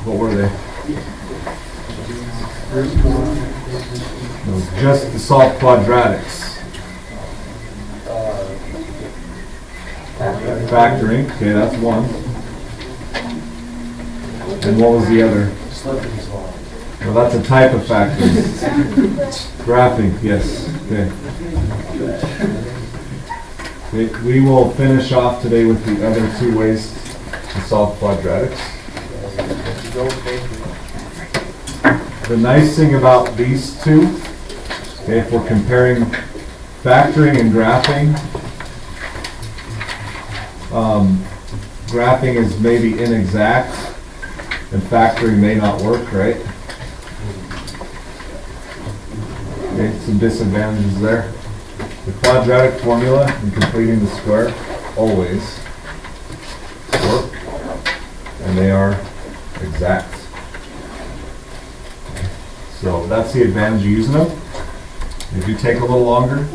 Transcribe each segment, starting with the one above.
What were they? No, just to solve quadratics. Factoring, okay, that's one. And what was the other? Well, that's a type of factoring. Graphing, yes. Okay. We will finish off today with the other two ways to solve quadratics. The nice thing about these two, okay, if we're comparing factoring and graphing, graphing is maybe inexact and factoring may not work, right? Okay, some disadvantages there. The quadratic formula and completing the square always work, and they are exact. So that's the advantage of using them. They do take a little longer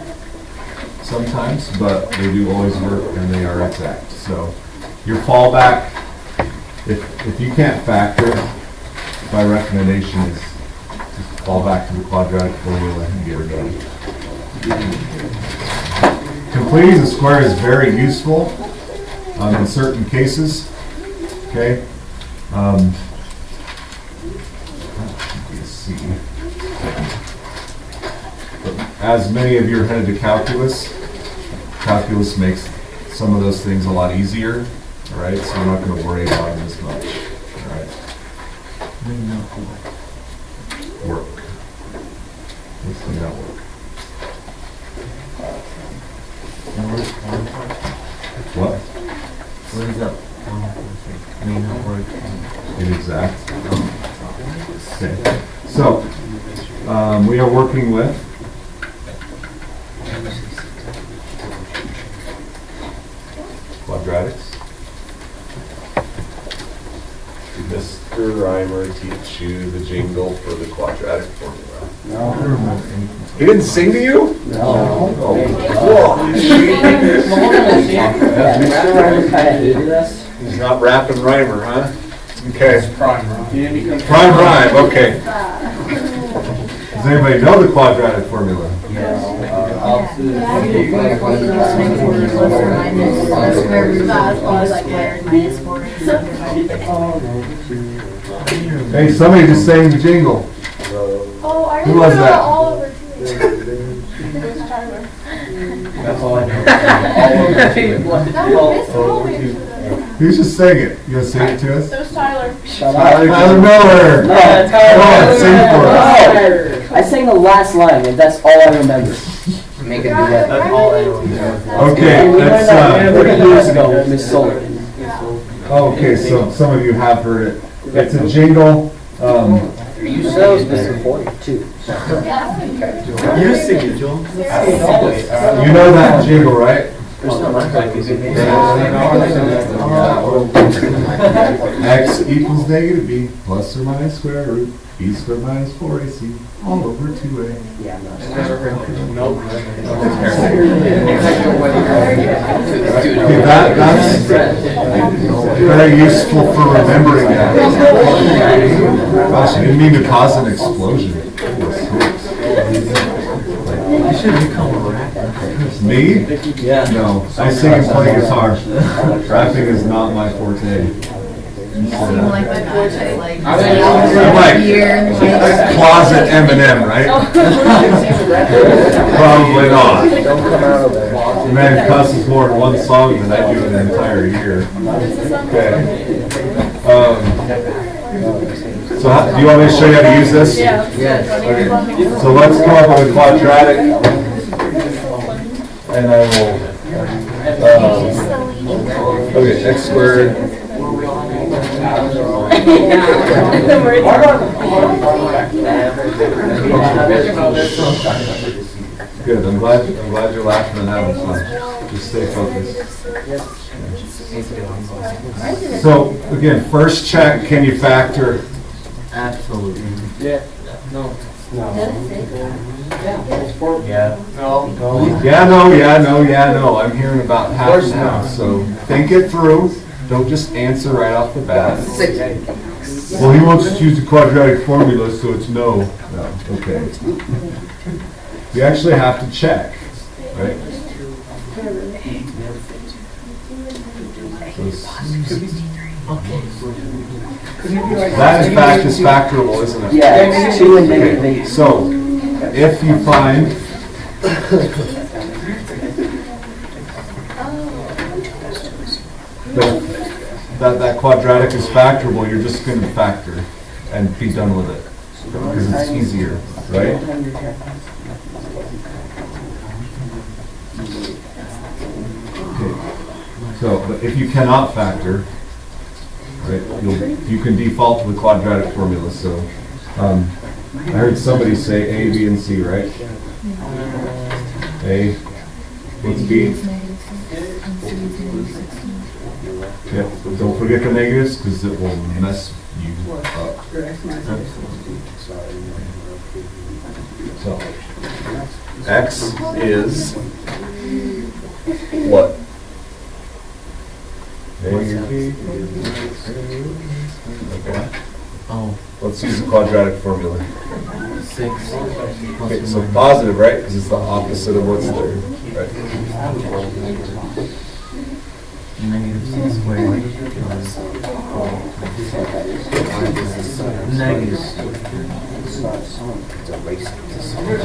sometimes, but they do always work and they are exact. So your fallback, if you can't factor, my recommendation is just fall back to the quadratic formula and get her done. Completing the square is very useful in certain cases. Okay. Let's see. As many of you are headed to calculus, calculus makes some of those things a lot easier. All right, so we're not going to worry about them as much. All right. Work. Let's see that work. What? What is up? May not work. Inexact. Okay. So, we are working with quadratics. Did Mr. Reimer teach you the jingle for the quadratic formula? No. He didn't sing to you? No. Oh. He's not rapping Reimer, huh? Okay. Prime rhyme, okay. Does anybody know the quadratic formula? Hey, somebody just sang the jingle. Oh, I Who was that? all over too. That's all I know. That was Miss Colby. Who's just sang it? You gonna sing it to us? That was Tyler. Tyler Miller. Come on, sing for us. I sang the last line, and that's all I remember. Make it together. That's all I know. Okay, We learned that 30 years that's ago with Miss Sullivan. okay. So some of you have heard it. It's a jingle. You said it was Mr. Ford, too. You sing it, Joel. You know that jingle, right? X equals negative b plus or minus square root b squared minus 4ac all over 2a. Yeah, I'm not Okay, that's very useful for remembering that. Gosh, I didn't mean to cause an explosion. You should become a rapper. Me? Yeah. No, I sing and play guitar. Rapping is not my forte. Seem like my forte, like I'm like closet Eminem, right? Probably not. The man cusses more in one song than I do in an entire year. Okay. So do you want me to show you how to use this? Yeah. Yes. Okay. So let's come up with a quadratic, and I will. Okay, x squared. Good. I'm glad you're laughing and having fun. Just stay focused. So again, first check: can you factor? Absolutely. Yeah. No. Yeah. Yeah, no. I'm hearing about half now. So think it through. Don't just answer right off the bat. X. Well, he wants to use the quadratic formula, so it's no. No, okay. You actually have to check, right? So that in fact is factorable, isn't it? Yeah, it's 2 and negative Okay, 8. so if you find that quadratic is factorable, you're just going to factor and be done with it because it's easier, right? Okay. So, but if you cannot factor, right, you can default to the quadratic formula. So, I heard somebody say A, B, and C, right? A, what's B? Yep, don't forget the negatives because it will mess you up. So, X is what? Okay. Oh, Let's use the quadratic formula. 6. Okay, so positive, right? Because it's the opposite of what's there, right? Negative 6 squared plus negative.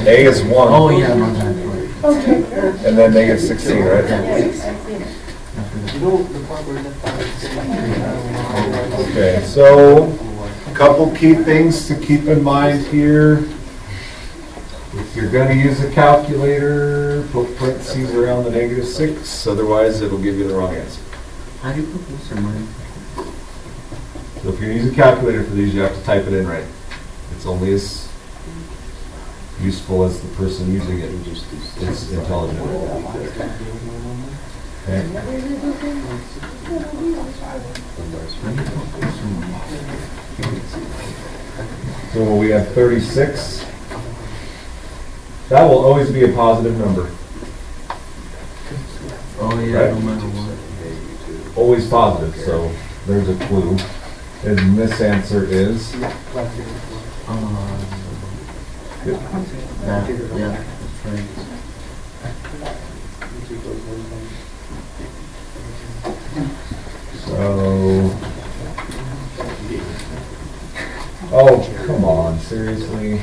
A is 1. Oh yeah, my bad. And then negative 16, right? Okay, so a couple key things to keep in mind here. If you're going to use a calculator, put parentheses around the negative 6, otherwise it'll give you the wrong answer. How do you put plus or minus? So if you're going to use a calculator for these, you have to type it in right. It's only as useful as the person using it is intelligent. Okay. So we have 36. That will always be a positive number. Oh yeah, Right. no matter what. Always positive, so there's a clue. And this answer is Yeah, that's right. so. Oh, come on, seriously?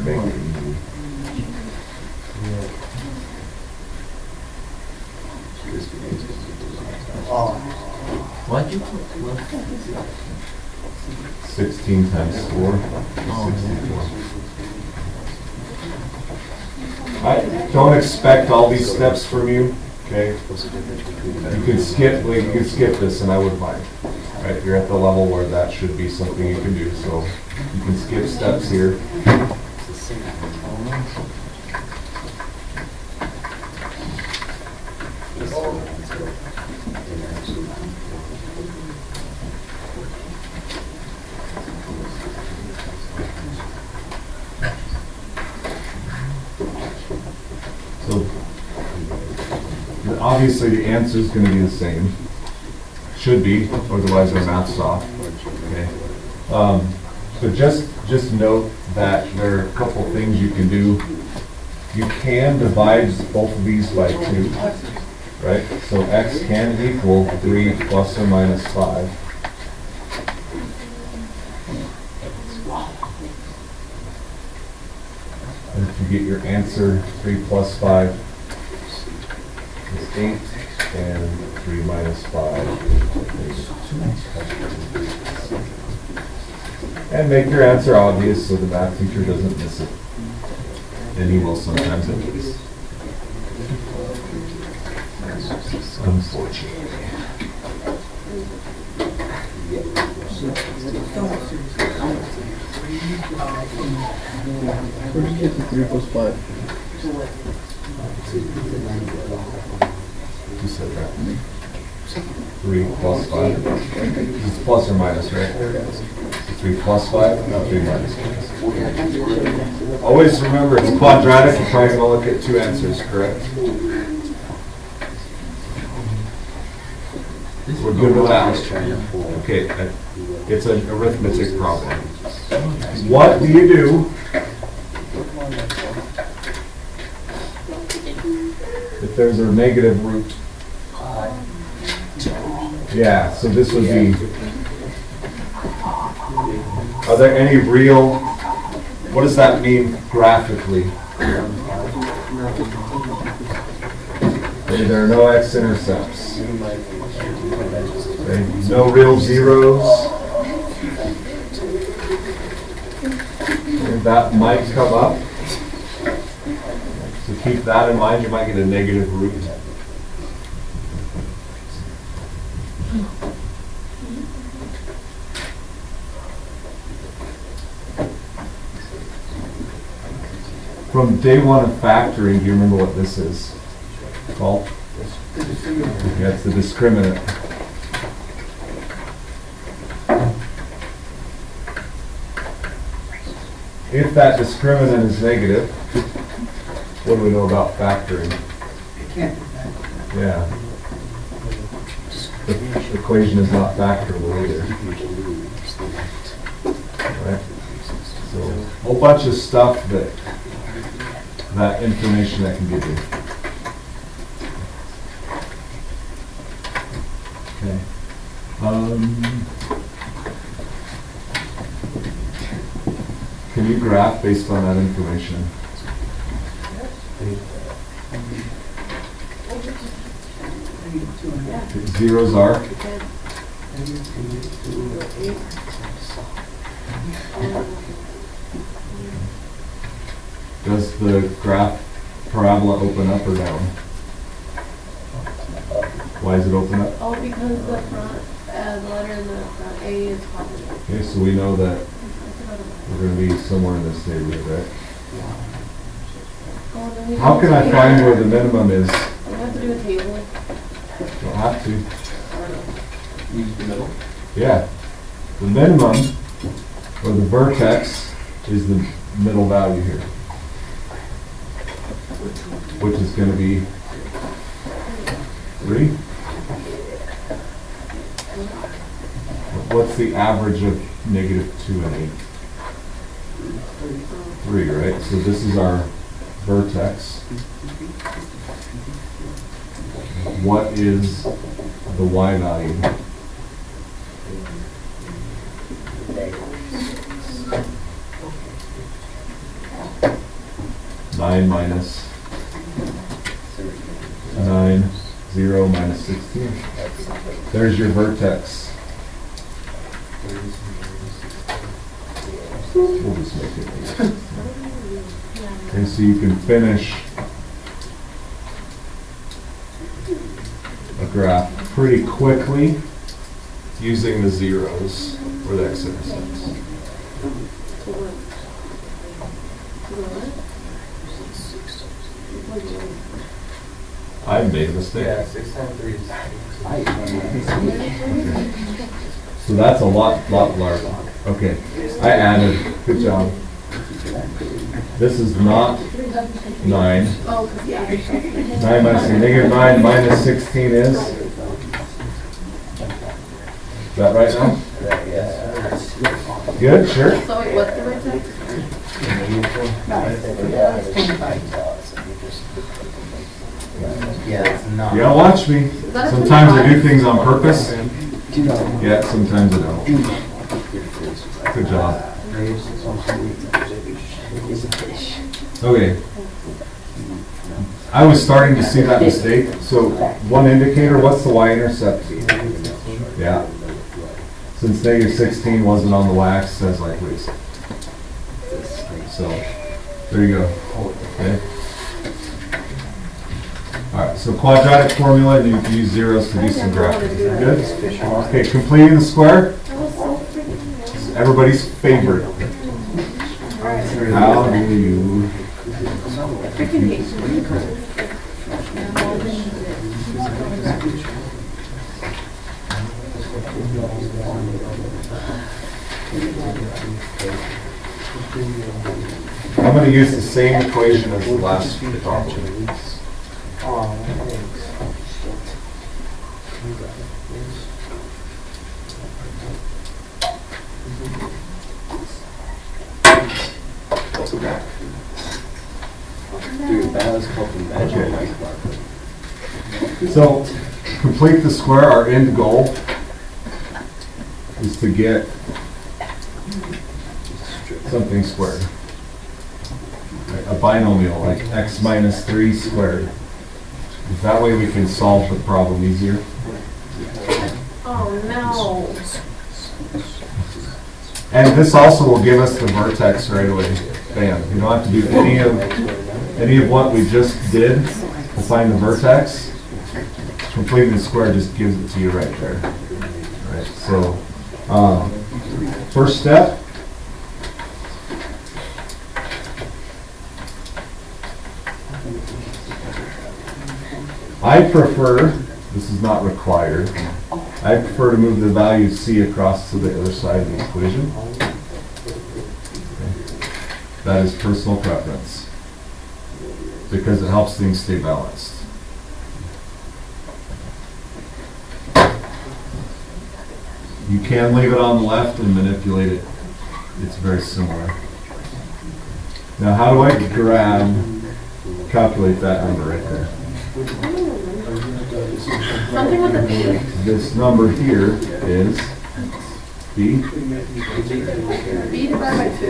Make it easy. Why'd you put plus? 16 times 4 is 64. I don't expect all these steps from you, okay? You can skip, this and I wouldn't mind. Right, you're at the level where that should be something you can do, so you can skip steps here. So obviously the answer is going to be the same. Should be, otherwise our math's off. Okay. So just note that there are a couple things you can do. You can divide both of these by 2, right? So x can equal 3 plus or minus 5. And if you get your answer, 3 plus 5 is 8, and 3 minus 5 is 2. And make your answer obvious so the math teacher doesn't miss it. And he will sometimes at least. Unfortunately. Where did you get the 3 plus 5? Who said that? 3 plus 5. It's plus or minus, right? 3 plus 5? No, 3 minus 5. Always remember, it's quadratic. You're probably going to look at 2 answers, correct? We're good with that. Okay. It's an arithmetic problem. What do you do if there's a negative root? Yeah, so this would be, are there any real, what does that mean graphically? Okay, there are no x-intercepts. Okay, no real zeros. Okay, that might come up. So keep that in mind, you might get a negative root. From day one of factoring, do you remember what this is called? Yeah, it's the discriminant. If that discriminant is negative, what do we know about factoring? Yeah. The equation is not factorable either. Right? So, a whole bunch of stuff that information that can give you. Okay. Can you graph based on that information? Zeros are? Does the graph parabola open up or down? Why does it open up? Oh, because the front, the letter in the front A is positive. Okay, so we know that we're going to be somewhere in this neighborhood, right? Oh, then we How can I have find to- where the minimum is? We have to do a table. Don't have to. Use the middle. Yeah. The minimum, or the vertex, is the middle value here, which is going to be 3. What's the average of -2 and 8? 3, right? So this is our vertex. What is the y value? Nine minus 9, 0 minus 16. There's your vertex. We'll just make it. Okay, so you can finish a graph pretty quickly using the zeros or the x-intercepts. I made a mistake. Yeah, 6 times 3 is. So that's a lot larger. Okay, I added. Good job. This is not 9. Oh, 'cause yeah. 9 minus -9 minus 16 is. Is that right now? Good, sure. So wait, what's the vertex? Yeah, it's not. Yeah, watch me. that a Sometimes I do 25? things on purpose. Yeah, sometimes I don't. Good job. Okay. I was starting to see that mistake. So one indicator, what's the y-intercept? Yeah. Since -16 wasn't on the y-axis, I was like, wait. So there you go. Okay. All right, so quadratic formula, and you can use zeros to do some graphing. Good? Okay, completing the square. That was so freaking It's everybody's favorite. How do you... I freaking hate I'm going to use the same equation as the last problem. So, complete the square. Our end goal is to get something squared. A binomial, like x minus 3 squared. That way we can solve the problem easier. Oh, no. And this also will give us the vertex right away. Bam. You don't have to do any of what we just did to find the vertex. Completing the square just gives it to you right there. Right. So, first step. I prefer, this is not required, I prefer to move the value c across to the other side of the equation. Okay. That is personal preference, because it helps things stay balanced. You can leave it on the left and manipulate it. It's very similar. Now how do I calculate that number right there? Something with a B. This number here is b. B divided by 2.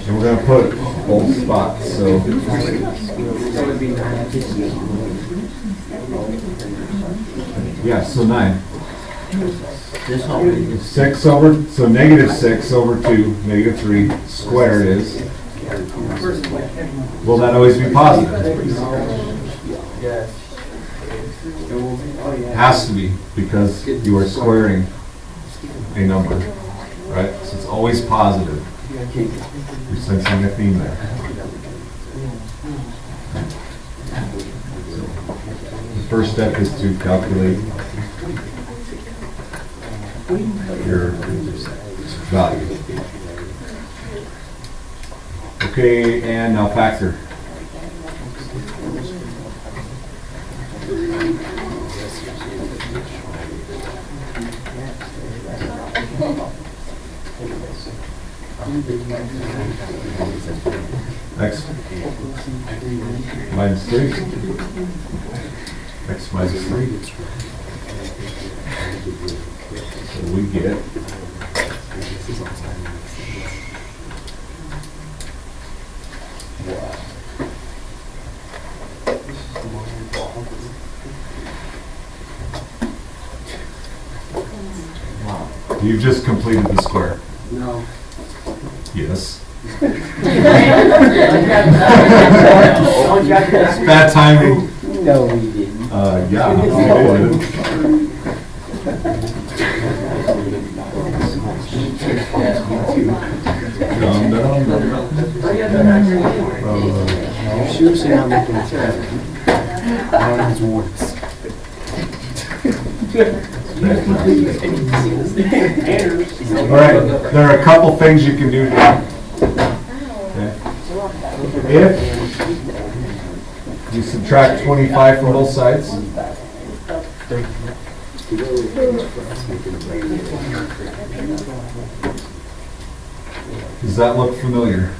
And we're going to put both spots. So yeah, so 9. This whole 6 over, so negative 6 over 2, negative 3 squared is, will that always be positive? Has to be, because you are squaring a number, right? So it's always positive. You're sensing a theme there. The first step is to calculate your value. Okay, and now factor. X minus 3. X minus 3. So we get you've just completed the square. No. Yes. It's bad timing. No, we didn't. Yeah. You're seriously not making this better. One is words. All right, there are a couple things you can do here. Okay. If you subtract 25 from both sides, does that look familiar?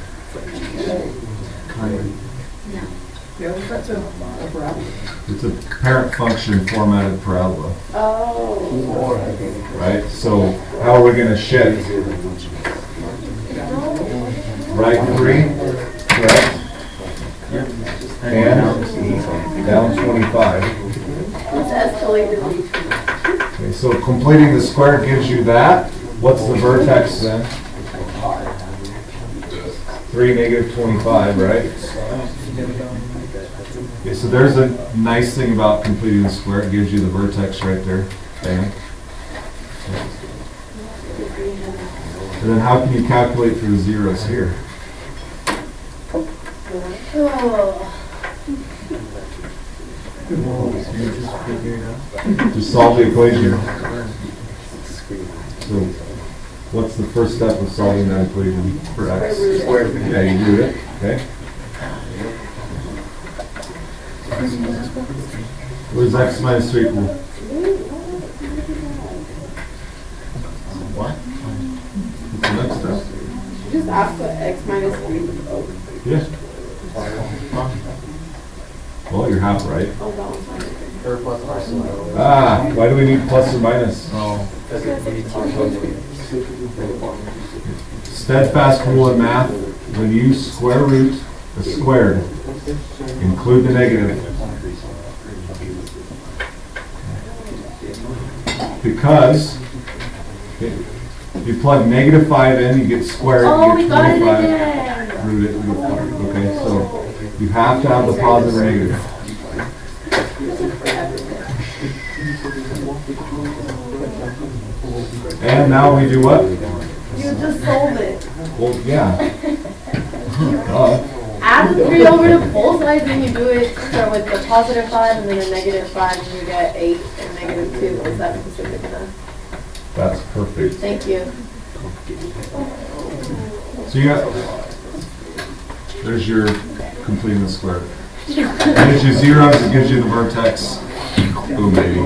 It's a parent function formatted parabola. Oh. Right? So how are we going to shift? Right 3, correct? And down 25. It's escalated. Okay, so completing the square gives you that. What's the vertex then? 3, negative 25, right? Okay, so there's a nice thing about completing the square. It gives you the vertex right there. Bam. And then how can you calculate for the zeros here? Oh. Just solve the equation. So what's the first step of solving that equation for x? Yeah, you do it. Okay. What does x minus 3 equal? What? What's the next step? Just ask what x minus 3 is. Yeah. Well, you're half right. Oh, that one's fine. Or plus minus. Ah, why do we need plus or minus? Oh. Steadfast rule in math, when you square root a squared, include the negative. Because if you plug -5 in, you get squared, Oh, you we get got it 25. again. Root it, you get 4. Okay, so you have to have the positive or negative. And now we do what? You just solve it. Well, yeah. Add the 3 over to both sides and you do it. So with the positive 5 and then a negative 5 and you get 8 and negative 2. Is that specific enough? That's perfect. Thank you. So you got, there's your completing the square. It gives you zeros, it gives you the vertex. Boom, baby.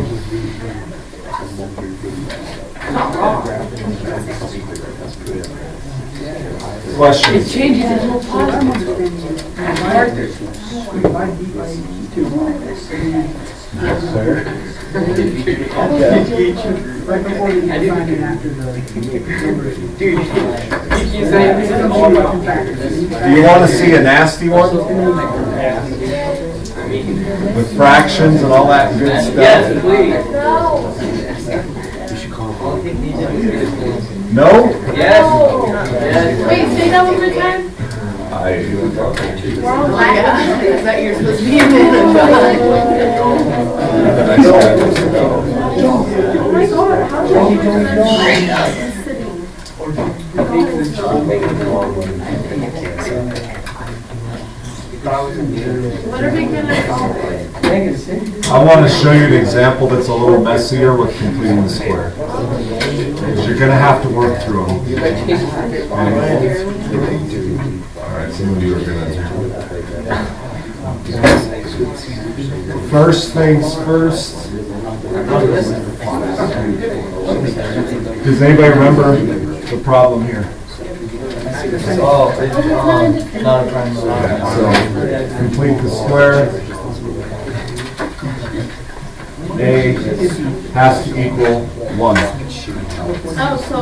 Questions? Changes it to a positive. Right before you sign it after the. Do you want to see a nasty one? With fractions and all that good stuff? Yes, please. No? Yes. Wait, say that one more time. We're all laughing. Is that you're supposed to be in there? Oh my god, how did What are we gonna solve? I want to show you an example that's a little messier with completing the square. Because you're going to have to work through them. Alright, some of you are going to. First things first. Does anybody remember the problem here? Oh, it's not a prime So, complete the square. A has to equal 1. Oh, so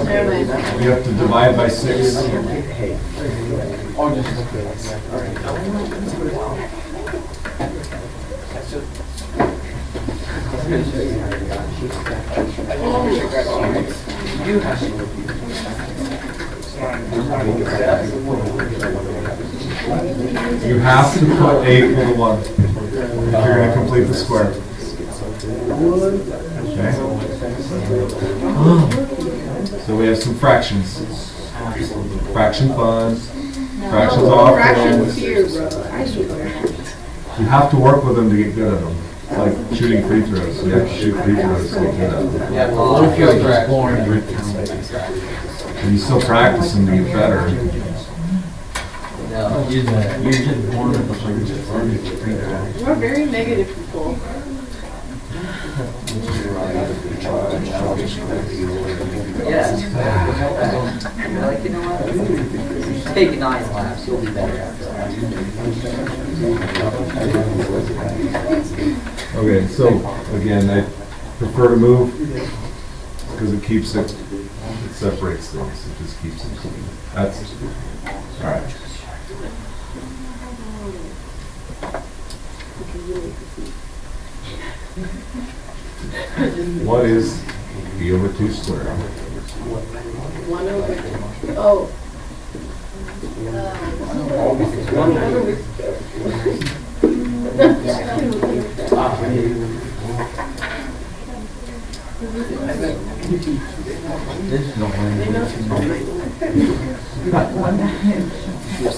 never mind. You have to divide by 6. You have to put A equal to 1 if you're going to complete the square. Okay? So we have some fractions. Fraction fun. Fractions off. Fractions here, bro. You have to work with them to get good at them. It's like shooting free throws. You have to shoot free throws to get good at them. Yeah, well, what if you're just born? And you still practice them to get better. No, you're just born with the free throws. We're very negative people. Yeah. You're like, you know what? Take 9 laps, you'll be better after that. Okay, so again, I prefer to move because it keeps it separates things. It just keeps it clean. That's all right. What is b over 2 squared? 1 over. Oh. This is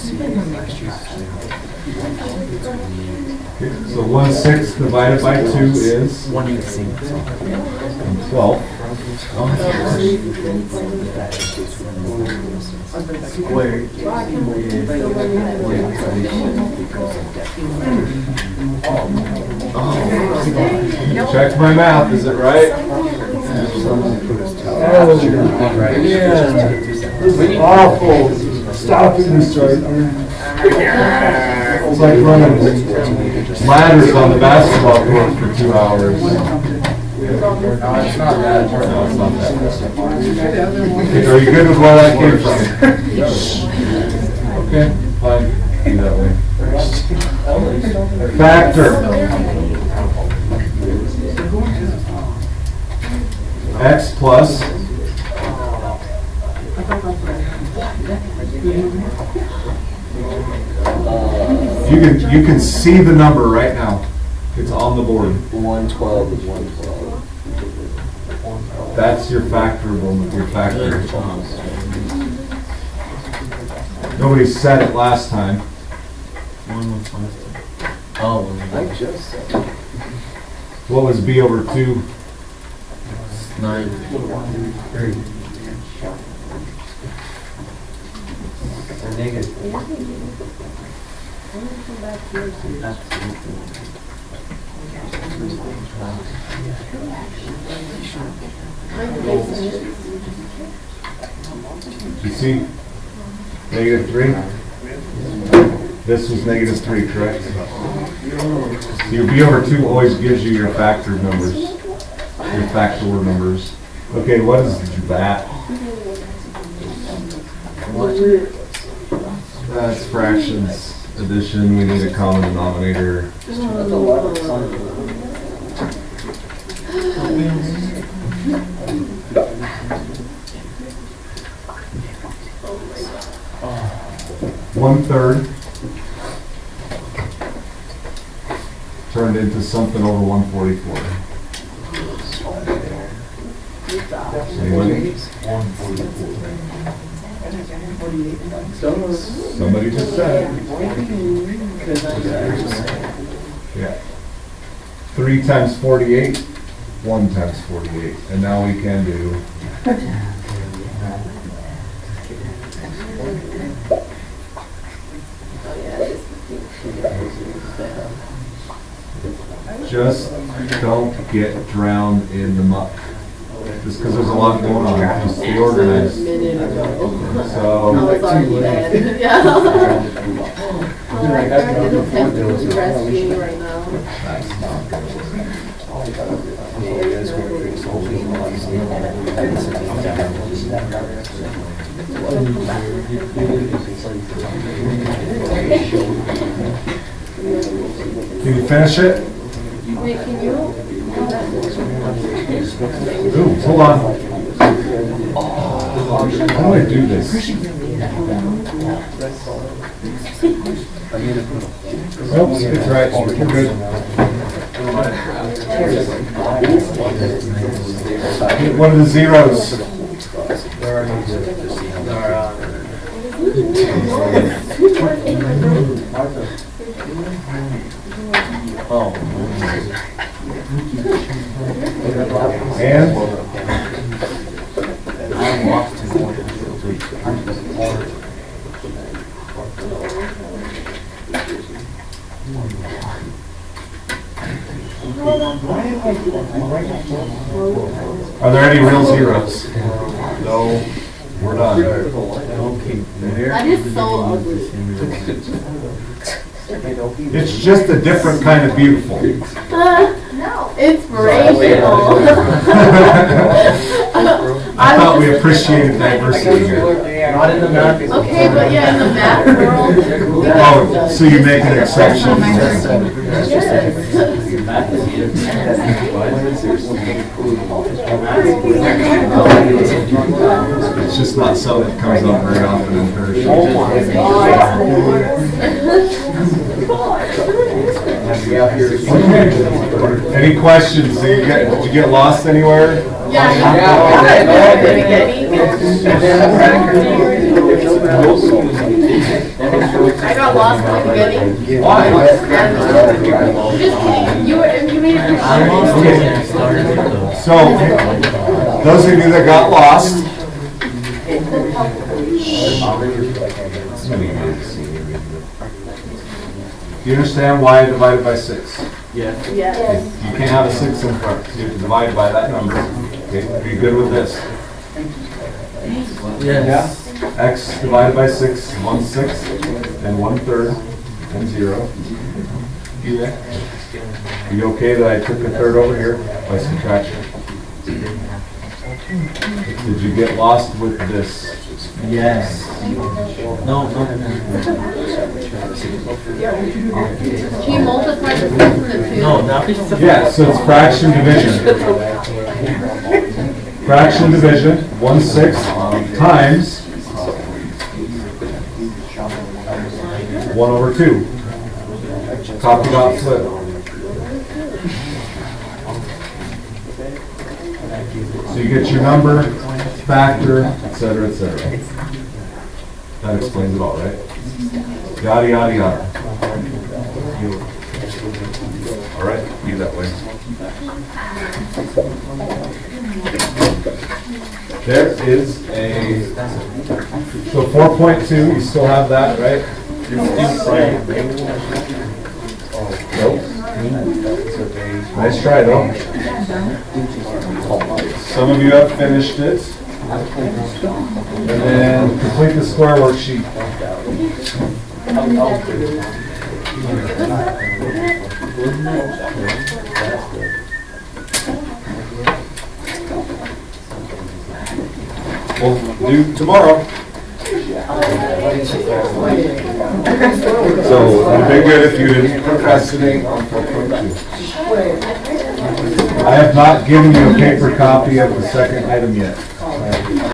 the Okay, so 1/6 divided by 2 is 1/18. 12. Squared. Check my math, is it right? This is awful. Stopping this right here. It's like running ladders on the basketball court for 2 hours. No, it's not that. No, it's not that. Okay, are you good with where that came from? Okay, fine. Do that way. Factor. X plus. You can see the number right now. It's on the board. 112 is 112. That's your factorable, your factor. Nobody said it last time. Oh, I just said What was B over 2? 9. You see? -3? This was -3, correct? So your B over 2 always gives you your factored numbers, your factor numbers. Okay, what is that? That's fractions addition. We need a common denominator. That's a lot of fun. 1/3 turned into something over 144. Anybody? Somebody just said it. Yeah. 3 times 48, 1 times 48. And now we can do just don't get drowned in the muck. Just because there's a lot going on, just stay organized. So, I was already dead. Yeah. I'm trying to attempt to rescue me right now. can you finish it? Wait, can you? Ooh, hold on. How do I do this? Oops, it's right. We're good. Hit one of the zeros. And are there any real zeros? No. We're done. That is so ugly. It's just a different kind of beautiful. Inspirational. I thought we appreciated diversity here. Not in the math. Okay, but yeah, in the math world. Oh, so you make an exception. It's just not something that comes up very often in Persian. Any questions? Did you get lost anywhere? I got lost in the beginning. Why? Just kidding. You made it. So, those of you that got lost, do you understand why I divided by 6? Yes. You can't have a 6 in front. You have to divide by that number. Okay? Are you good with this? Yes. X divided by 6, 1/6, and 1/3, and 0. Are you okay that I took a third over here by subtraction? Did you get lost with this? Yes. No. Can you multiply the 6 and the 2? No, that is. Yeah, so it's fraction division. Fraction division, 1/6 times 1/2. Copy dot flip. So you get your number, factor, etc., etc. That explains it all, right? Yada, yada, yada. All right, be that way. There is a, so 4.2, you still have that, right? Nope. Nice try, though. Some of you have finished it. And then complete the square worksheet. We'll do tomorrow. So it'd be good if you didn't procrastinate on 4.2. I have not given you a paper copy of the second item yet.